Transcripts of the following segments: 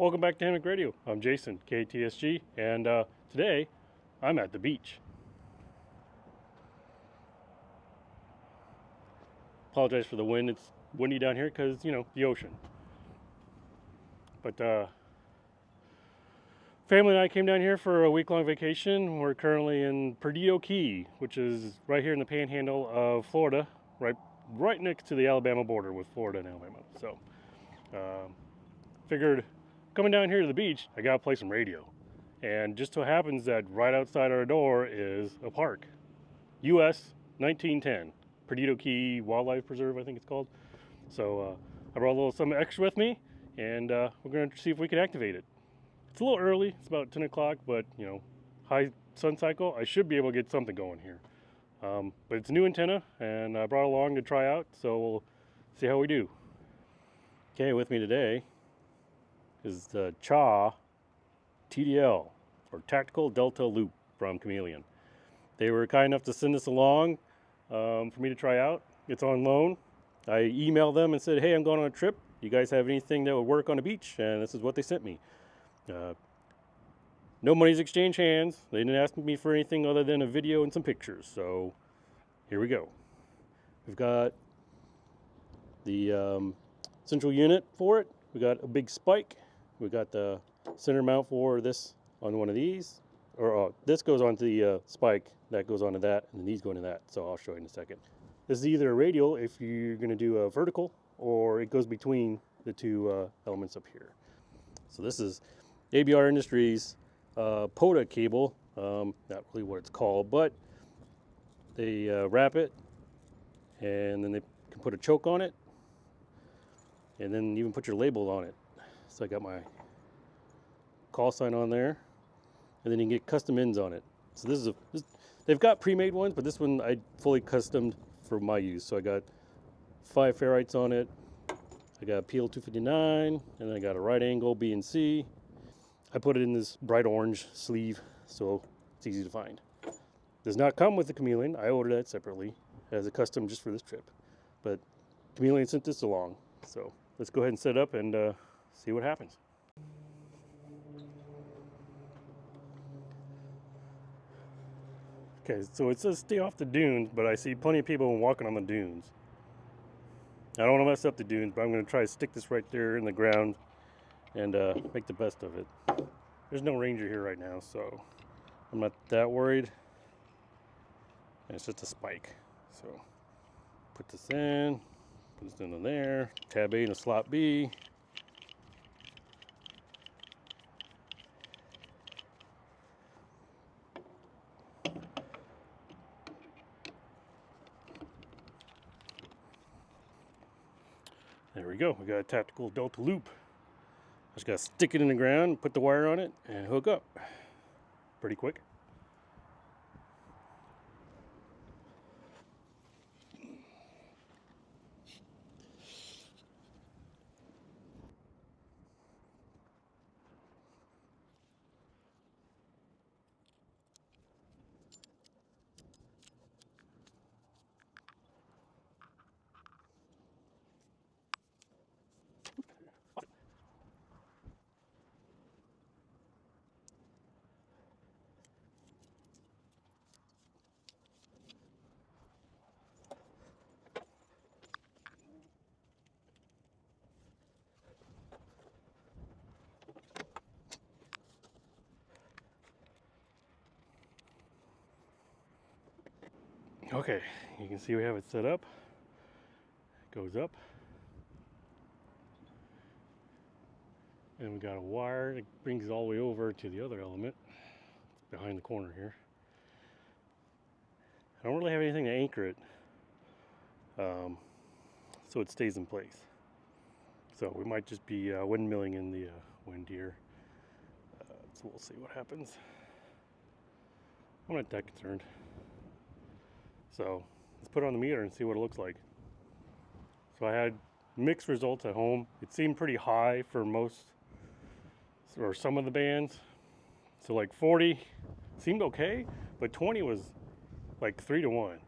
Welcome back to Hammock Radio. I'm Jason, KTSG, and today I'm at the beach. Apologize for the wind. It's windy down here because, the ocean. But family and I came down here for a week-long vacation. We're currently in Perdido Key, which is right here in the panhandle of Florida, right next to the Alabama border with Florida and Alabama. So figured coming down here to the beach, I gotta play some radio. And just so happens that right outside our door is a park. US 1910, Perdido Key Wildlife Preserve, I think it's called. So I brought a little something extra with me, and we're gonna see if we can activate it. It's a little early, it's about 10 o'clock, but high sun cycle, I should be able to get something going here. But it's a new antenna, and I brought it along to try out, so we'll see how we do. Okay, with me today is the CHA-TDL, or Tactical Delta Loop from Chameleon. They were kind enough to send this along for me to try out. It's on loan. I emailed them and said, hey, I'm going on a trip. You guys have anything that would work on the beach? And this is what they sent me. No money's exchanged hands. They didn't ask me for anything other than a video and some pictures. So here we go. We've got the central unit for it. We got a big spike. We got the center mount for this on one of these, or this goes onto the spike, that goes onto that, and then these go into that, so I'll show you in a second. This is either a radial if you're going to do a vertical, or it goes between the two elements up here. So this is ABR Industries POTA cable, not really what it's called, but they wrap it, and then they can put a choke on it, and then even put your label on it. So I got my call sign on there, and then you can get custom ends on it. So they've got pre-made ones, but this one I fully customed for my use. So I got 5 ferrites on it. I got PL 259, and then I got a right angle B and C. I put it in this bright orange sleeve, so it's easy to find. Does not come with the Chameleon. I ordered that separately as a custom just for this trip, but Chameleon sent this along. So let's go ahead and set up and see what happens. Okay, so it says stay off the dunes, but I see plenty of people walking on the dunes. I don't want to mess up the dunes, but I'm going to try to stick this right there in the ground and make the best of it. There's no ranger here right now, so I'm not that worried. And it's just a spike. So put this in, put this in there, tab A in a slot B. There we go. We got a tactical Delta loop. I just got to stick it in the ground, put the wire on it, and hook up. Pretty quick. Okay, you can see we have it set up. It goes up. And we got a wire that brings it all the way over to the other element behind the corner here. I don't really have anything to anchor it, so it stays in place. So we might just be windmilling in the wind here. So we'll see what happens. I'm not that concerned. So let's put it on the meter and see what it looks like. So I had mixed results at home. It seemed pretty high for most, or some of the bands. So like 40 seemed okay, but 20 was like 3 to 1.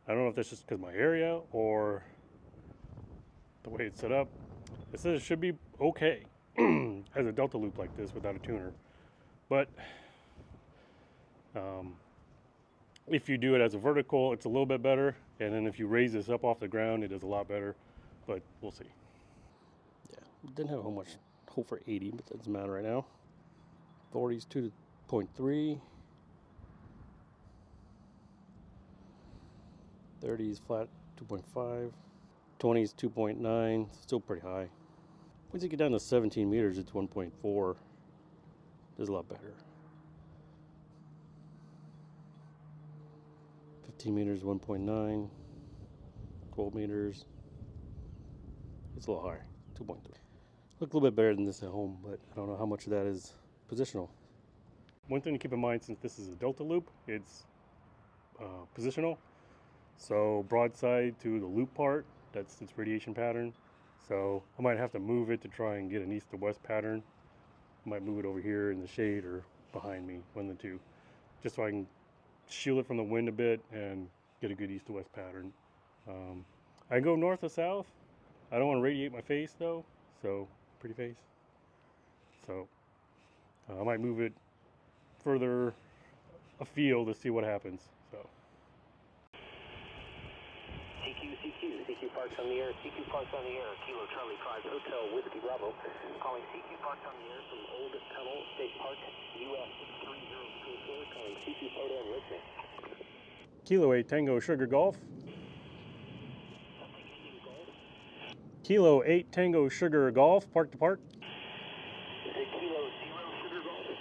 I don't know if that's just because my area or the way it's set up. It says it should be okay. has a delta loop like this without a tuner. But if you do it as a vertical, it's a little bit better. And then if you raise this up off the ground, it is a lot better. But we'll see. Yeah, didn't have how much hope for 80, but that doesn't matter right now. 40s 2.3. 30s flat 2.5. 20s 2.9. Still pretty high. Once you get down to 17 meters, it's 1.4. It's a lot better. 15 meters 1.9. 12 meters. It's a little higher, 2.3. Look a little bit better than this at home, but I don't know how much of that is positional. One thing to keep in mind, since this is a delta loop, it's positional. So broadside to the loop part, that's its radiation pattern. So I might have to move it to try and get an east to west pattern. I might move it over here in the shade or behind me, one of the two, just so I can shield it from the wind a bit and get a good east to west pattern. I can go north to south. I don't want to radiate my face though, so pretty face. So I might move it further afield to see what happens. So CQ Parks on the air, CQ Parks on the air, Kilo Charlie 5 Hotel Whiskey Bravo, calling CQ Parks on the air from Old Tunnel State Park, US 3024, calling CQ POTA and listening. Kilo 8 Tango Sugar Golf. Kilo 8 Tango Sugar Golf, park to park. Is it Kilo 0 Sugar Golf?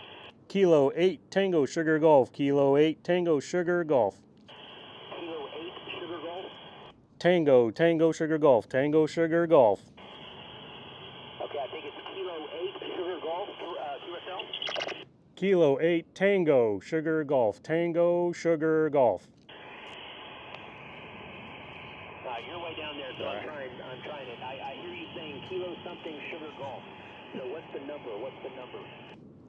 Kilo 8 Tango Sugar Golf, Kilo 8 Tango Sugar Golf. Kilo 8 Sugar Golf? Tango Sugar Golf, Tango Sugar Golf. Okay, I think it's Kilo 8 Sugar Golf, QSL? Kilo 8 Tango Sugar Golf, Tango Sugar Golf. You're way down there, so I'm trying it. I hear you saying Kilo something Sugar Golf. So what's the number?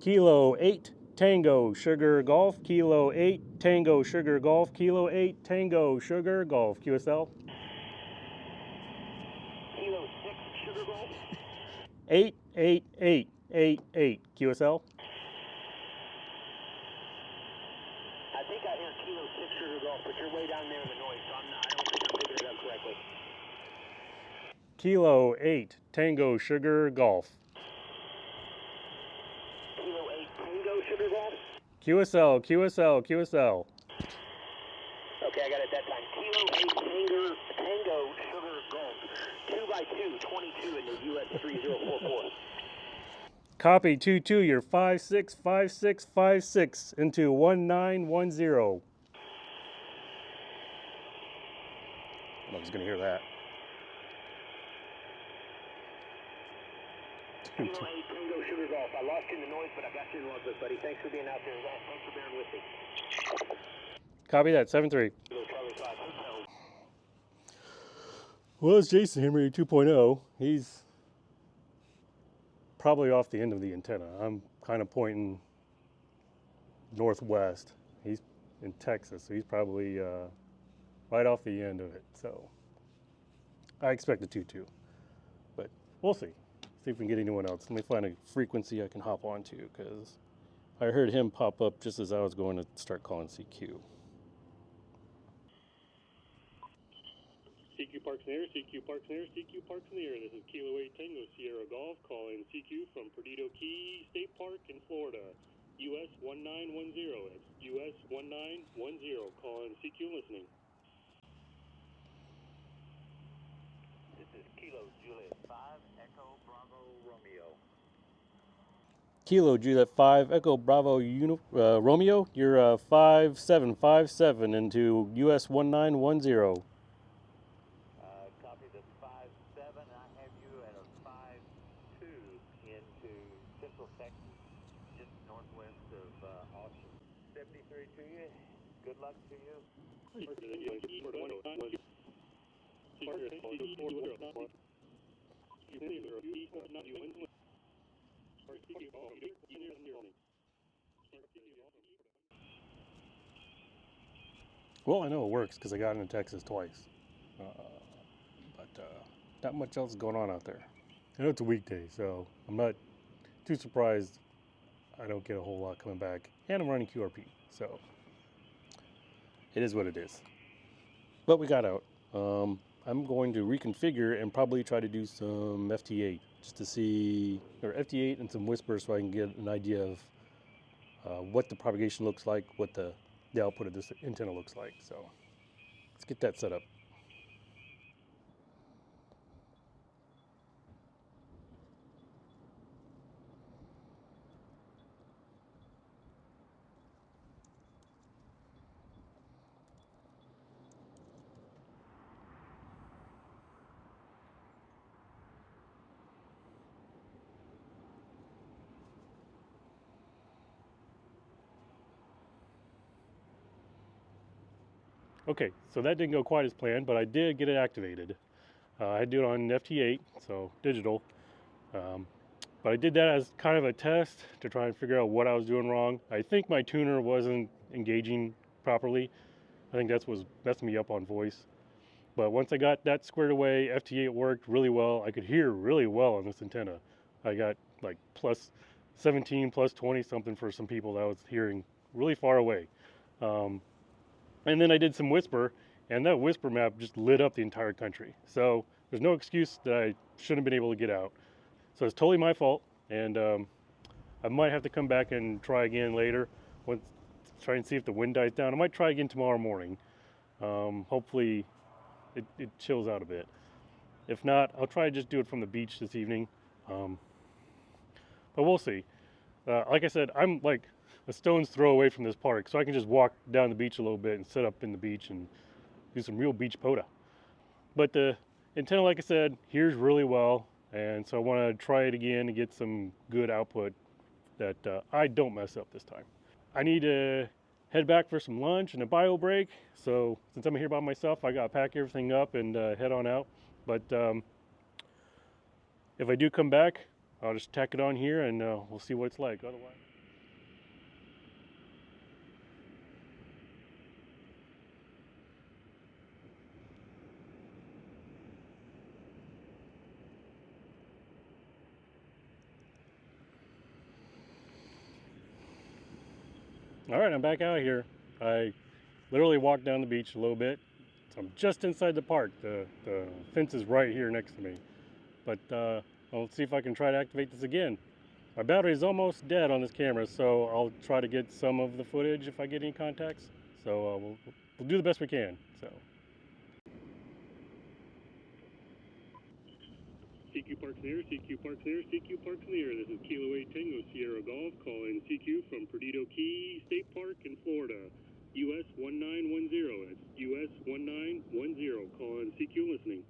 Kilo 8 Tango Sugar Golf, Kilo 8 Tango Sugar Golf, Kilo 8 Tango Sugar Golf, QSL. Kilo 6 Sugar Golf? 88888, QSL. I think I hear Kilo 6 Sugar Golf, but you're way down there in the noise, so I don't think I'm picking it up correctly. Kilo 8 Tango Sugar Golf. Kilo 8 Tango Sugar Golf? QSL. Okay, I got it that time. Kilo 8 Tango Sugar Golf. 2x2, 22 in the US 3044. Copy 22, you're 565656 into 1910. I was going to hear that. Kilo 8 Tango Sugar Golf. I lost you in the noise, but I got you in the logbook, buddy. Thanks for being out there. Thanks for bearing with me. Copy that, 7-3. Kilo Charlie 5 Hotel. Well, it's Jason Henry 2.0. He's probably off the end of the antenna. I'm kind of pointing northwest. He's in Texas, so he's probably right off the end of it. So I expect a 2-2, but we'll see. See if we can get anyone else. Let me find a frequency I can hop onto, because I heard him pop up just as I was going to start calling CQ. CQ Parks in the air, CQ Parks in the air, CQ Parks in the air. This is Kilo 8 Tango Sierra Golf calling CQ from Perdido Key State Park in Florida, US 1910. It's US 1910. Calling CQ listening. This is Kilo Juliet 5 Echo Bravo Romeo. Kilo Juliet 5 Echo Bravo Romeo. You're 5757 into US 1910. Copy the 5-7. I have you at a 5-2 into Central Texas, just northwest of Austin. 73 to you. Good luck to you. Well, I know it works because I got into Texas twice. But not much else is going on out there. I know it's a weekday, so I'm not too surprised I don't get a whole lot coming back. And I'm running QRP, so it is what it is. But we got out. I'm going to reconfigure and probably try to do some FT8 just to see, or FT8 and some whispers so I can get an idea of what the propagation looks like, what the output of this antenna looks like. So let's get that set up. Okay, so that didn't go quite as planned, but I did get it activated. I had to do it on FT8, so digital. But I did that as kind of a test to try and figure out what I was doing wrong. I think my tuner wasn't engaging properly. I think that's what's messing me up on voice. But once I got that squared away, FT8 worked really well. I could hear really well on this antenna. I got like plus 17, plus 20 something for some people that I was hearing really far away. And then I did some whisper, and that whisper map just lit up the entire country. So there's no excuse that I shouldn't have been able to get out. So it's totally my fault, and I might have to come back and try again later. Try and see if the wind dies down. I might try again tomorrow morning. Hopefully it chills out a bit. If not, I'll try to just do it from the beach this evening. But we'll see. Like I said, I'm like a stone's throw away from this park, so I can just walk down the beach a little bit and sit up in the beach and do some real beach POTA. But the antenna, like I said, hears really well, and so I want to try it again and get some good output that I don't mess up this time. I need to head back for some lunch and a bio break, so since I'm here by myself, I got to pack everything up and head on out. But if I do come back, I'll just tack it on here and we'll see what it's like. Otherwise, all right, I'm back out here. I literally walked down the beach a little bit. So I'm just inside the park. The fence is right here next to me. But I'll see if I can try to activate this again. My battery is almost dead on this camera, so I'll try to get some of the footage if I get any contacts. So we'll do the best we can. So. CQ Park's near, CQ Park's near, CQ Park's near. This is Kilo 8 Tango Sierra Golf calling CQ from Perdido Key State Park in Florida. US 1910. That's US 1910. Calling CQ listening.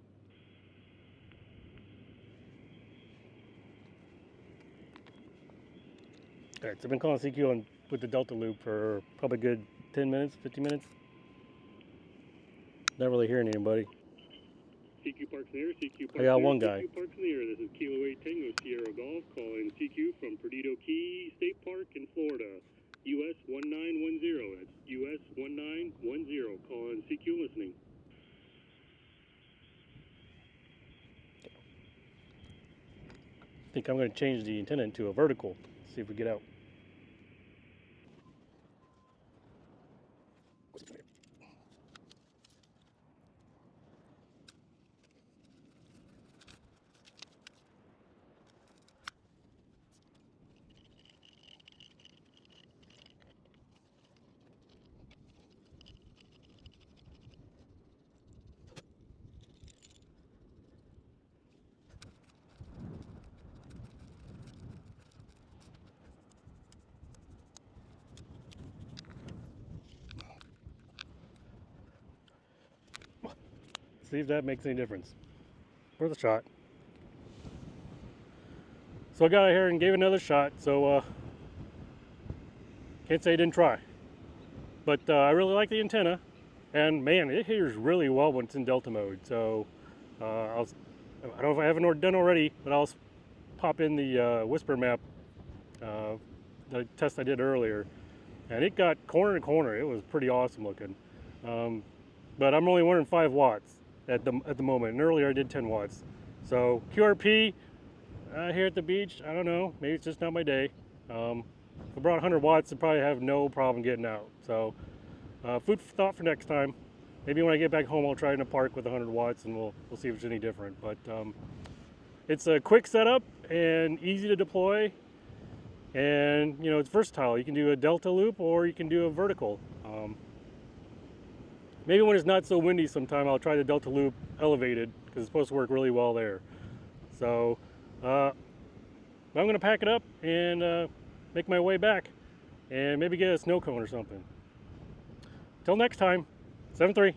All right, so I've been calling CQ on, with the Delta loop for probably a good 10 minutes, 15 minutes. Not really hearing anybody. CQ Park's near, CQ Park's I got near, one guy. CQ Park's near. This is Kilo 8 Tango Sierra Golf calling CQ from Perdido Key State Park in Florida. US 1910. That's US 1910. Calling CQ listening. I think I'm going to change the antenna into a vertical. See if we get out. See if that makes any difference. Worth a shot. So I got out here and gave it another shot, so can't say I didn't try. But I really like the antenna, and man, it hears really well when it's in Delta mode. So I don't know if I haven't done already, but I'll pop in the whisper map, the test I did earlier, and it got corner to corner. It was pretty awesome looking. But I'm only running 5 watts at the moment, and earlier I did 10 watts. So QRP, Here at the beach, I don't know. Maybe it's just not my day. If I brought 100 watts, I'd probably have no problem getting out. So, food for thought for next time. Maybe when I get back home, I'll try it in a park with 100 watts, and we'll see if it's any different. But it's a quick setup and easy to deploy, and you know it's versatile. You can do a delta loop or you can do a vertical. Maybe when it's not so windy sometime, I'll try the delta loop elevated because it's supposed to work really well there. So I'm going to pack it up and make my way back and maybe get a snow cone or something. Till next time, 7-3.